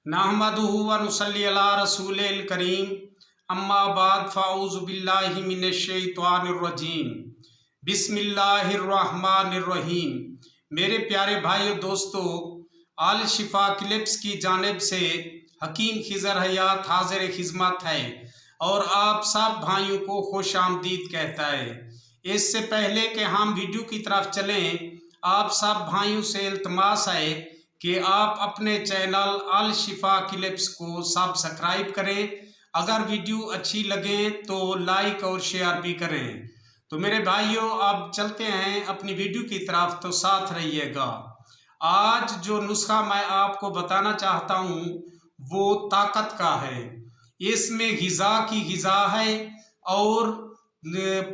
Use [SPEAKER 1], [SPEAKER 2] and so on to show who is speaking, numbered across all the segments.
[SPEAKER 1] नहमदुहु व नुसल्ली अला रसूलिल करीम अम्मा बाद फ़अऊज़ु बिल्लाहि मिनश्शैतानिर रजीम बिस्मिल्लाहिर्रहमानिर्रहीम। मेरे प्यारे भाइयों दोस्तों, आल शिफा क्लिप्स की जानिब से हकीम खिज़र हयात हाज़िर खिदमत है और आप सब भाइयों को खुश आमदीद कहता है। इससे पहले कि हम वीडियो की तरफ चलें, आप सब भाइयों से इल्तमास है कि आप अपने चैनल अल शिफा क्लिप्स को सब्सक्राइब करें। अगर वीडियो अच्छी लगे तो लाइक और शेयर भी करें। तो मेरे भाइयों, अब चलते हैं अपनी वीडियो की तरफ, तो साथ रहिएगा। आज जो नुस्खा मैं आपको बताना चाहता हूँ वो ताकत का है। इसमें ग़िज़ा की ग़िज़ा है और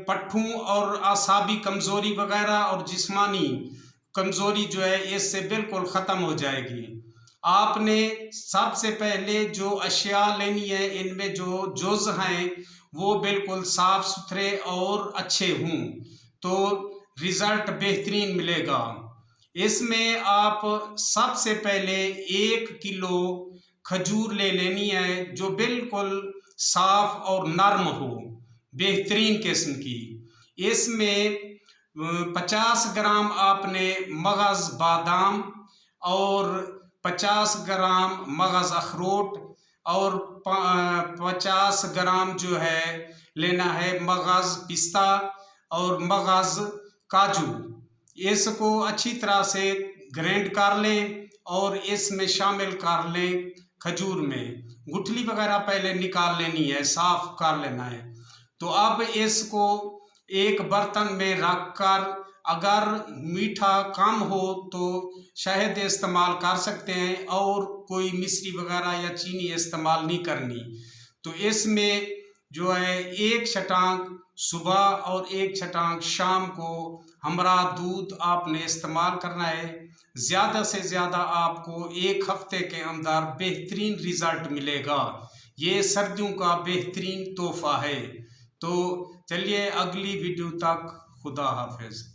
[SPEAKER 1] पट्ठों और आसाबी कमज़ोरी वगैरह और जिस्मानी कमज़ोरी जो है इससे बिल्कुल ख़त्म हो जाएगी। आपने सबसे पहले जो अशिया लेनी है, इनमें जो जुज़ हैं वो बिल्कुल साफ़ सुथरे और अच्छे हों तो रिज़ल्ट बेहतरीन मिलेगा। इसमें आप सबसे पहले 1 किलो खजूर ले लेनी है जो बिल्कुल साफ़ और नरम हो, बेहतरीन किस्म की। इसमें 50 ग्राम आपने मगज़ बादाम और 50 ग्राम मगज़ अखरोट और 50 ग्राम जो है लेना है मगज़ पिस्ता और मगज़ काजू। इसको अच्छी तरह से ग्राइंड कर लें और इसमें शामिल कर लें खजूर में। गुठली वगैरह पहले निकाल लेनी है, साफ़ कर लेना है। तो अब इसको एक बर्तन में रख कर, अगर मीठा कम हो तो शहद इस्तेमाल कर सकते हैं और कोई मिश्री वगैरह या चीनी इस्तेमाल नहीं करनी। तो इसमें जो है 1 छटांक सुबह और 1 छटांक शाम को हमरा दूध आपने इस्तेमाल करना है। ज़्यादा से ज़्यादा आपको 1 हफ्ते के अंदर बेहतरीन रिज़ल्ट मिलेगा। ये सर्दियों का बेहतरीन तोहफ़ा है। तो चलिए अगली वीडियो तक, खुदा हाफिज़।